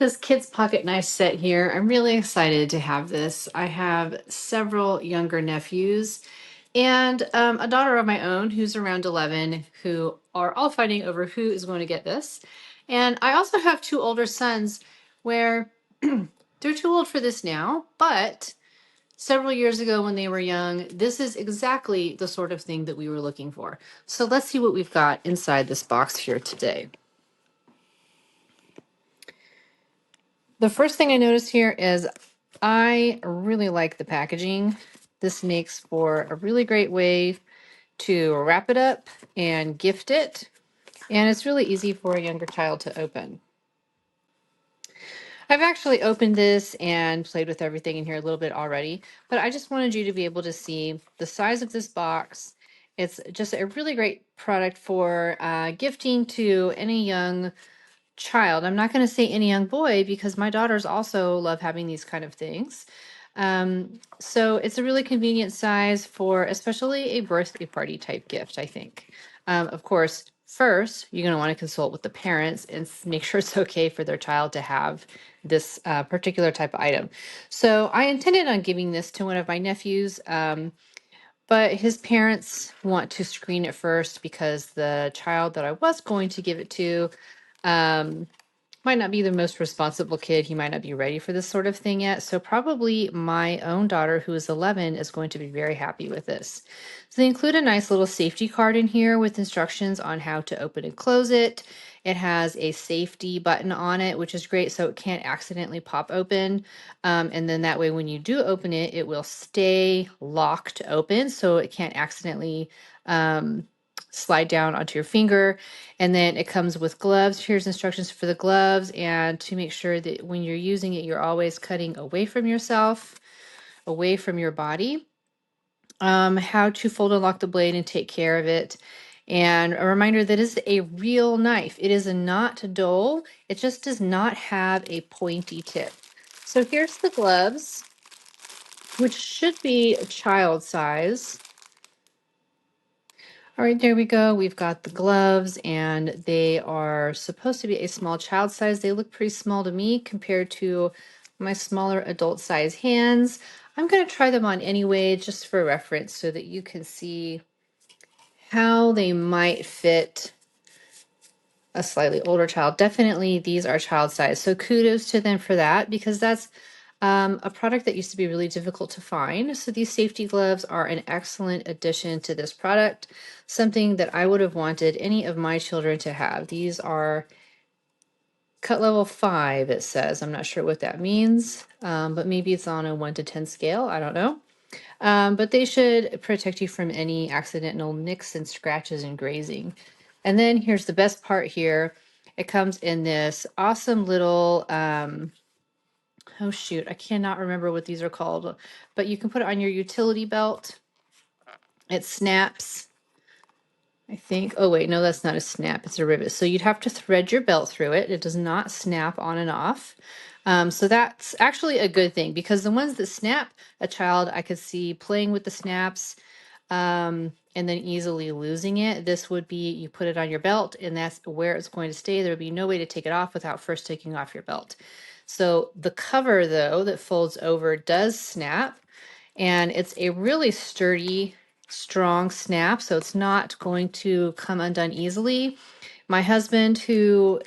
This kids pocket knife set here. I'm really excited to have this. I have several younger nephews and a daughter of my own who's around 11 who are all fighting over who is going to get this. And I also have two older sons where they're too old for this now, but several years ago when they were young, this is exactly the sort of thing that we were looking for. So let's see what we've got inside this box here today. The first thing I notice here is I really like the packaging. This makes for a really great way to wrap it up and gift it. And it's really easy for a younger child to open. I've actually opened this and played with everything in here a little bit already, but I just wanted you to be able to see the size of this box. It's just a really great product for gifting to any young child. I'm not going to say any young boy because my daughters also love having these kind of things. So it's a really convenient size for especially a birthday party type gift, I think. Of course, first, you're going to want to consult with the parents and make sure it's okay for their child to have this particular type of item. So I intended on giving this to one of my nephews, but his parents want to screen it first because the child that I was going to give it to um, might not be the most responsible kid. He might not be ready for this sort of thing yet. So probably my own daughter, who is 11, is going to be very happy with this. So they include a nice little safety card in here with instructions on how to open and close it. It has a safety button on it, which is great so it can't accidentally pop open. And then that way when you do open it, it will stay locked open so it can't accidentally slide down onto your finger. And then it comes with gloves. Here's instructions for the gloves and to make sure that when you're using it, you're always cutting away from yourself, away from your body. How to fold and lock the blade and take care of it. And a reminder that is a real knife. It is not dull. It just does not have a pointy tip. So here's the gloves, which should be a child size. All right, there we go. We've got the gloves and they are supposed to be a small child size. They look pretty small to me compared to my smaller adult size hands. I'm going to try them on anyway, just for reference so that you can see how they might fit a slightly older child. Definitely these are child size. So kudos to them for that because that's a product that used to be really difficult to find. So these safety gloves are an excellent addition to this product, something that I would have wanted any of my children to have. These are cut level 5, it says. I'm not sure what that means, but maybe it's on a 1 to 10 scale. I don't know. But they should protect you from any accidental nicks and scratches and grazing. And then here's the best part here. It comes in this awesome little oh shoot, I cannot remember what these are called, but you can put it on your utility belt. It snaps, I think. Oh wait, no, that's not a snap, it's a rivet. So you'd have to thread your belt through it. It does not snap on and off. So that's actually a good thing because the ones that snap, a child I could see playing with the snaps and then easily losing it. This would be you put it on your belt and that's where it's going to stay. There would be no way to take it off without first taking off your belt. So the cover though that folds over does snap and it's a really sturdy, strong snap. So it's not going to come undone easily. My husband, who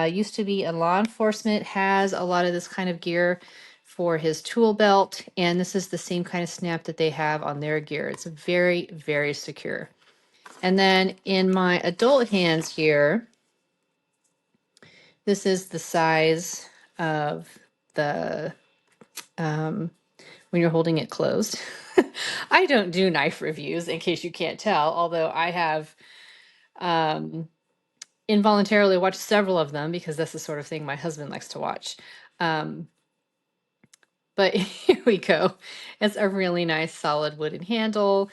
used to be in law enforcement, has a lot of this kind of gear for his tool belt, and this is the same kind of snap that they have on their gear. It's very, very secure. And then in my adult hands here, this is the size of the, when you're holding it closed. I don't do knife reviews, in case you can't tell, although I have involuntarily watched several of them because that's the sort of thing my husband likes to watch. But here we go. It's a really nice solid wooden handle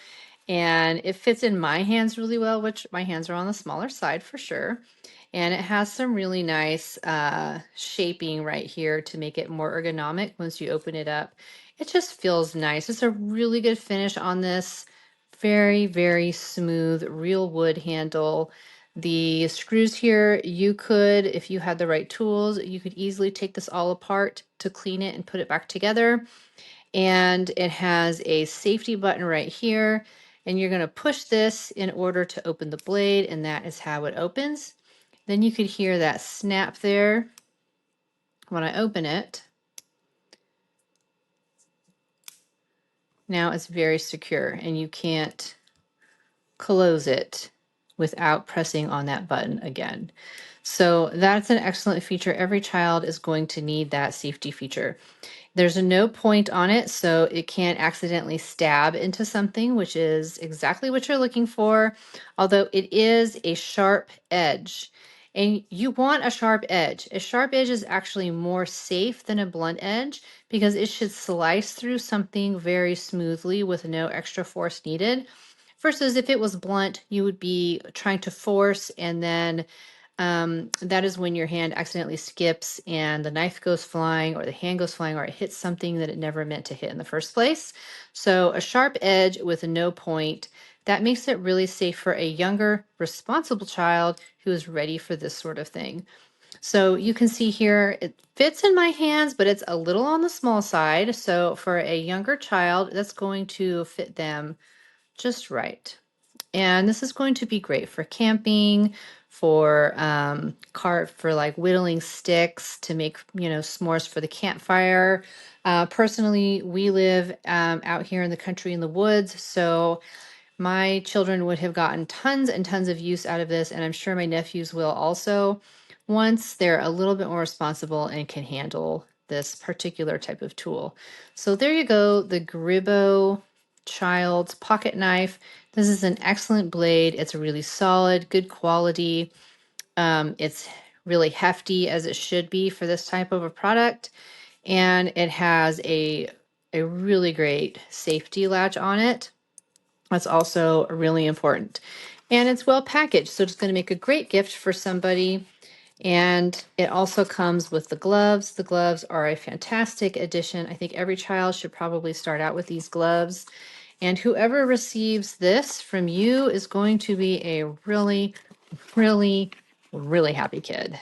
and it fits in my hands really well, which my hands are on the smaller side for sure. And it has some really nice shaping right here to make it more ergonomic once you open it up. It just feels nice. It's a really good finish on this. Very, very smooth, real wood handle The screws here, you could, if you had the right tools, you could easily take this all apart to clean it and put it back together. And it has a safety button right here. And you're going to push this in order to open the blade, and that is how it opens. Then you could hear that snap there when I open it. Now it's very secure, and you can't close it without pressing on that button again. So that's an excellent feature. Every child is going to need that safety feature. There's a no point on it, so it can't accidentally stab into something, which is exactly what you're looking for, although it is a sharp edge. And you want a sharp edge. A sharp edge is actually more safe than a blunt edge because it should slice through something very smoothly with no extra force needed. Versus if it was blunt, you would be trying to force, and then that is when your hand accidentally skips and the knife goes flying or the hand goes flying or it hits something that it never meant to hit in the first place. So a sharp edge with a no point, that makes it really safe for a younger, responsible child who is ready for this sort of thing. So you can see here, it fits in my hands, but it's a little on the small side. So for a younger child, that's going to fit them just right. And this is going to be great for camping, for for like whittling sticks to make, s'mores for the campfire. Personally, we live out here in the country in the woods, so my children would have gotten tons and tons of use out of this, and I'm sure my nephews will also, once they're a little bit more responsible and can handle this particular type of tool. So there you go, the Gribo Child's pocket knife. This is an excellent blade. It's really solid, good quality. It's really hefty, as it should be for this type of a product. And it has a really great safety latch on it. That's also really important. And it's well packaged, so it's going to make a great gift for somebody. And it also comes with the gloves. The gloves are a fantastic addition. I think every child should probably start out with these gloves. And whoever receives this from you is going to be a really, really, really happy kid.